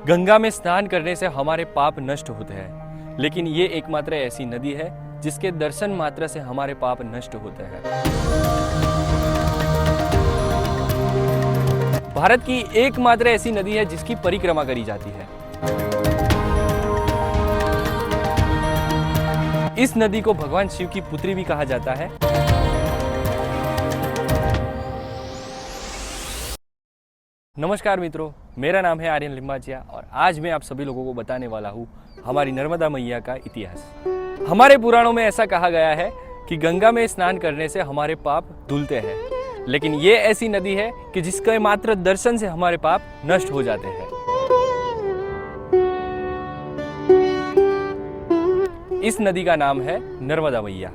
गंगा में स्नान करने से हमारे पाप नष्ट होते हैं, लेकिन ये एकमात्र ऐसी नदी है जिसके दर्शन मात्र से हमारे पाप नष्ट होते हैं। भारत की एकमात्र ऐसी नदी है जिसकी परिक्रमा करी जाती है। इस नदी को भगवान शिव की पुत्री भी कहा जाता है। नमस्कार मित्रों, मेरा नाम है आर्यन लिंबाचिया और आज मैं आप सभी लोगों को बताने वाला हूँ हमारी नर्मदा मैया का इतिहास। हमारे पुराणों में ऐसा कहा गया है कि गंगा में स्नान करने से हमारे पाप धुलते हैं, लेकिन ये ऐसी नदी है कि जिसके मात्र दर्शन से हमारे पाप नष्ट हो जाते हैं। इस नदी का नाम है नर्मदा मैया।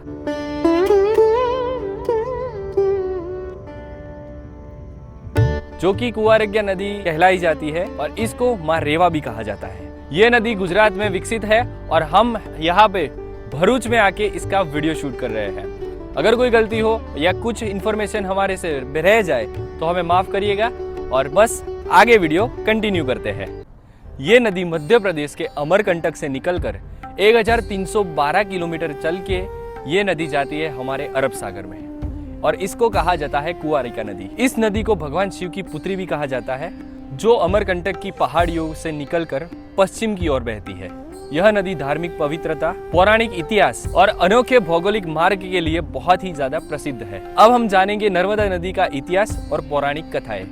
जो कि कुंवारज्ञा नदी कहलाई जाती है और इसको मां रेवा भी कहा जाता है। ये नदी गुजरात में विकसित है और हम यहाँ पे भरूच में आके इसका वीडियो शूट कर रहे हैं। अगर कोई गलती हो या कुछ इन्फॉर्मेशन हमारे से रह जाए तो हमें माफ करिएगा और बस आगे वीडियो कंटिन्यू करते हैं। ये नदी मध्य प्रदेश के अमरकंटक से निकलकर 1312 किलोमीटर चल के ये नदी जाती है हमारे अरब सागर में और इसको कहा जाता है कुंवारिका नदी। इस नदी को भगवान शिव की पुत्री भी कहा जाता है, जो अमरकंटक की पहाड़ियों से निकलकर पश्चिम की ओर बहती है। यह नदी धार्मिक पवित्रता, पौराणिक इतिहास और अनोखे भौगोलिक मार्ग के लिए बहुत ही ज्यादा प्रसिद्ध है। अब हम जानेंगे नर्मदा नदी का इतिहास और पौराणिक कथाएं।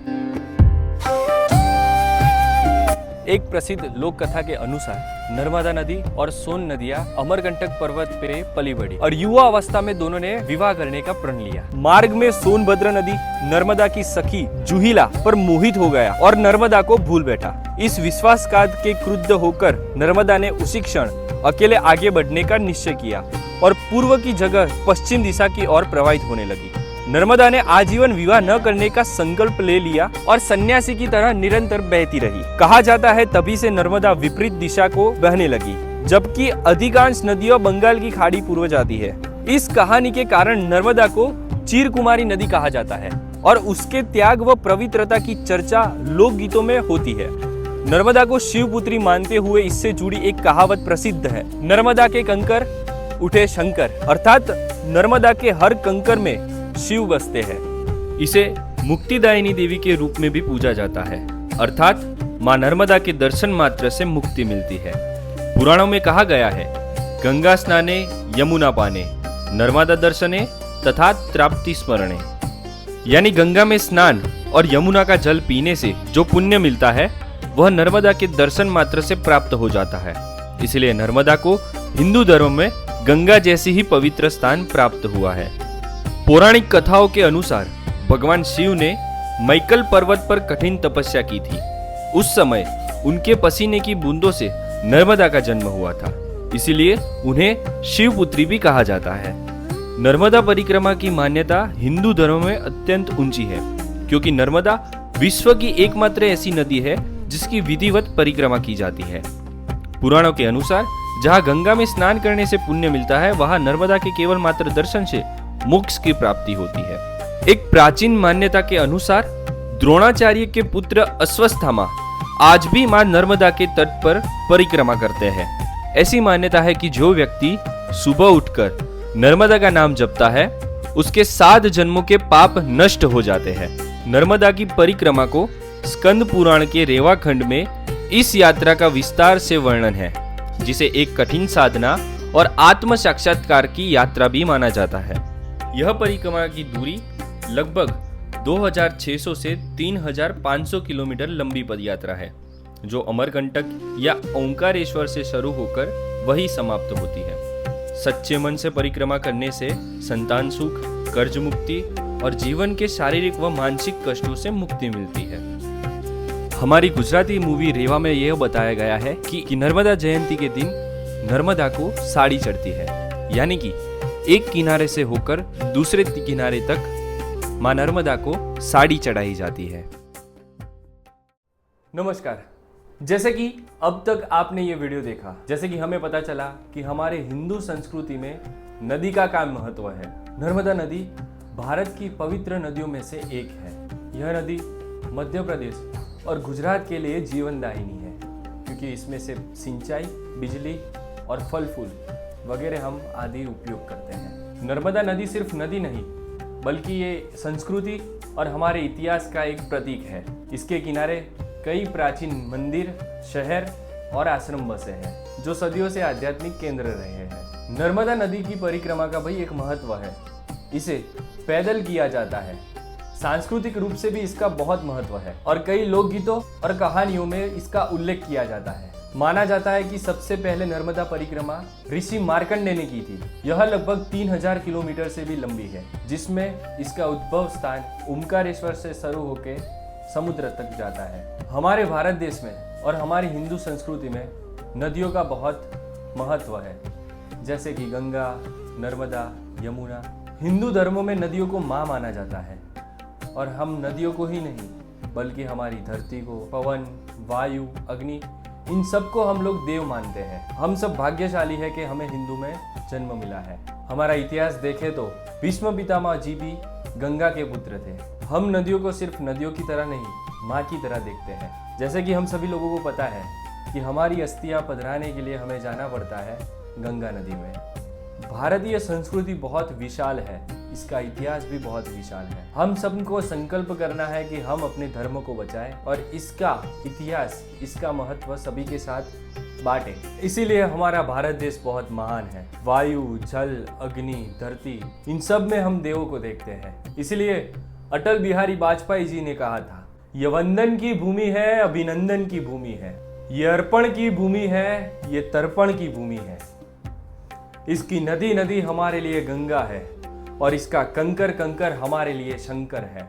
एक प्रसिद्ध लोक कथा के अनुसार नर्मदा नदी और सोन नदियां अमरकंटक पर्वत पे पली बढ़ी और युवा अवस्था में दोनों ने विवाह करने का प्रण लिया। मार्ग में सोनभद्र नदी नर्मदा की सखी जूहिला पर मोहित हो गया और नर्मदा को भूल बैठा। इस विश्वासघात के क्रुद्ध होकर नर्मदा ने उसी क्षण अकेले आगे बढ़ने का निश्चय किया और पूर्व की जगह पश्चिम दिशा की ओर प्रवाहित होने लगी। नर्मदा ने आजीवन विवाह न करने का संकल्प ले लिया और सन्यासी की तरह निरंतर बहती रही। कहा जाता है तभी से नर्मदा विपरीत दिशा को बहने लगी, जबकि अधिकांश नदियां बंगाल की खाड़ी पूर्व जाती है। इस कहानी के कारण नर्मदा को चिरकुमारी नदी कहा जाता है और उसके त्याग व पवित्रता की चर्चा लोकगीतों में होती है। नर्मदा को शिवपुत्री मानते हुए इससे जुड़ी एक कहावत प्रसिद्ध है, नर्मदा के कंकर उठे शंकर, अर्थात नर्मदा के हर कंकर में शिव बसते हैं। इसे मुक्तिदायिनी देवी के रूप में भी पूजा जाता है, अर्थात मां नर्मदा के दर्शन मात्र से मुक्ति मिलती है। पुराणों में कहा गया है, गंगा स्नाने यमुना पाने नर्मदा दर्शने तथा त्राप्ति स्मरणे, यानी गंगा में स्नान और यमुना का जल पीने से जो पुण्य मिलता है वह नर्मदा के दर्शन मात्र से प्राप्त हो जाता है। इसलिए नर्मदा को हिंदू धर्म में गंगा जैसी ही पवित्र स्थान प्राप्त हुआ है। पौराणिक कथाओं के अनुसार भगवान शिव ने मैकल पर्वत पर कठिन तपस्या की थी। उस समय उनके पसीने की बूंदों से नर्मदा का जन्म हुआ था, इसीलिए उन्हें शिवपुत्री भी कहा जाता है। नर्मदा परिक्रमा की मान्यता हिंदू धर्म में अत्यंत ऊंची है, क्योंकि नर्मदा विश्व की एकमात्र ऐसी नदी है जिसकी विधिवत परिक्रमा की जाती है। पुराणों के अनुसार जहाँ गंगा में स्नान करने से पुण्य मिलता है, वहाँ नर्मदा के केवल मात्र दर्शन से मोक्ष की प्राप्ति होती है। एक प्राचीन मान्यता के अनुसार द्रोणाचार्य के पुत्र अश्वत्थामा आज भी मां नर्मदा के तट पर परिक्रमा करते हैं। ऐसी मान्यता है कि जो व्यक्ति सुबह उठकर नर्मदा का नाम जपता है, उसके 7 जन्मों के पाप नष्ट हो जाते हैं। नर्मदा की परिक्रमा को स्कंद पुराण के रेवा खंड में इस यात्रा का विस्तार से वर्णन है, जिसे एक कठिन साधना और आत्म साक्षात्कार की यात्रा भी माना जाता है। यह परिक्रमा की दूरी लगभग 2600 से 3500 किलोमीटर लंबी पदयात्रा है, जो अमरकंटक या ओंकारेश्वर से शुरू होकर वही समाप्त होती है। सच्चे मन से परिक्रमा करने से संतान सुख, कर्ज मुक्ति और जीवन के शारीरिक व मानसिक कष्टों से मुक्ति मिलती है। हमारी गुजराती मूवी रेवा में यह बताया गया है कि नर्मदा जयंती के दिन नर्मदा को साड़ी चढ़ती है, यानी कि एक किनारे से होकर दूसरे किनारे तक मां नर्मदा को साड़ी चढ़ाई जाती है। नमस्कार, जैसे कि अब तक आपने ये वीडियो देखा, जैसे कि हमें पता चला कि हमारे हिंदू संस्कृति में नदी का क्या महत्व है। नर्मदा नदी भारत की पवित्र नदियों में से एक है। यह नदी मध्य प्रदेश और गुजरात के लिए जीवनदायिनी है। क्योंकि इसमें से सिंचाई, बिजली और फल फूल वगैरह हम आदि उपयोग करते हैं। नर्मदा नदी सिर्फ नदी नहीं बल्कि ये संस्कृति और हमारे इतिहास का एक प्रतीक है। इसके किनारे कई प्राचीन मंदिर, शहर और आश्रम बसे हैं जो सदियों से आध्यात्मिक केंद्र रहे हैं। नर्मदा नदी की परिक्रमा का भाई एक महत्व है। इसे पैदल किया जाता है। सांस्कृतिक रूप से भी इसका बहुत महत्व है और कई लोकगीतों और कहानियों में इसका उल्लेख किया जाता है। माना जाता है कि सबसे पहले नर्मदा परिक्रमा ऋषि मार्कंडेय ने की थी। यह लगभग 3000 किलोमीटर से भी लंबी है, जिसमें इसका उद्भव स्थान ओमकारेश्वर से शुरू होकर समुद्र तक जाता है। हमारे भारत देश में और हमारी हिंदू संस्कृति में नदियों का बहुत महत्व है, जैसे कि गंगा, नर्मदा, यमुना। हिंदू धर्मों में नदियों को माँ माना जाता है और हम नदियों को ही नहीं बल्कि हमारी धरती को, पवन, वायु, अग्नि, इन सबको हम लोग देव मानते हैं। हम सब भाग्यशाली है कि हमें हिंदू में जन्म मिला है। हमारा इतिहास देखें तो भीष्म पितामह जी भी गंगा के पुत्र थे। हम नदियों को सिर्फ नदियों की तरह नहीं, माँ की तरह देखते हैं। जैसे कि हम सभी लोगों को पता है कि हमारी अस्थियां पधराने के लिए हमें जाना पड़ता है गंगा नदी में। भारतीय संस्कृति बहुत विशाल है, इसका इतिहास भी बहुत विशाल है। हम सबको संकल्प करना है कि हम अपने धर्म को बचाएं और इसका इतिहास, इसका महत्व सभी के साथ बांटें। इसीलिए हमारा भारत देश बहुत महान है। वायु, जल, अग्नि, धरती, इन सब में हम देवों को देखते हैं। इसीलिए अटल बिहारी वाजपेयी जी ने कहा था, ये वंदन की भूमि है, अभिनंदन की भूमि है, ये अर्पण की भूमि है, ये तर्पण की भूमि है। इसकी नदी नदी हमारे लिए गंगा है और इसका कंकर कंकर हमारे लिए शंकर है।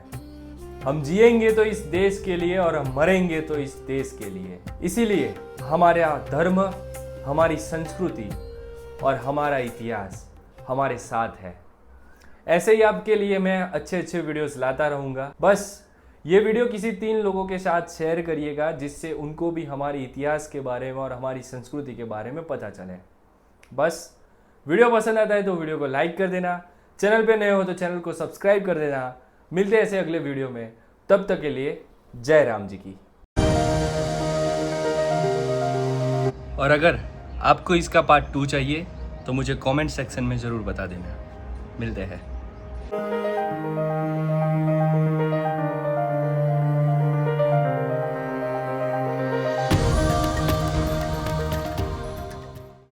हम जिएंगे तो इस देश के लिए और हम मरेंगे तो इस देश के लिए। इसीलिए हमारा धर्म, हमारी संस्कृति और हमारा इतिहास हमारे साथ है। ऐसे ही आपके लिए मैं अच्छे अच्छे वीडियोस लाता रहूँगा। बस ये वीडियो किसी 3 लोगों के साथ शेयर करिएगा जिससे उनको भी हमारे इतिहास के बारे में और हमारी संस्कृति के बारे में पता चले। बस वीडियो पसंद आता है तो वीडियो को लाइक कर देना, चैनल पे नए हो तो चैनल को सब्सक्राइब कर देना। मिलते हैं ऐसे अगले वीडियो में, तब तक के लिए जय राम जी की। और अगर आपको इसका पार्ट 2 चाहिए तो मुझे कमेंट सेक्शन में ज़रूर बता देना। मिलते हैं।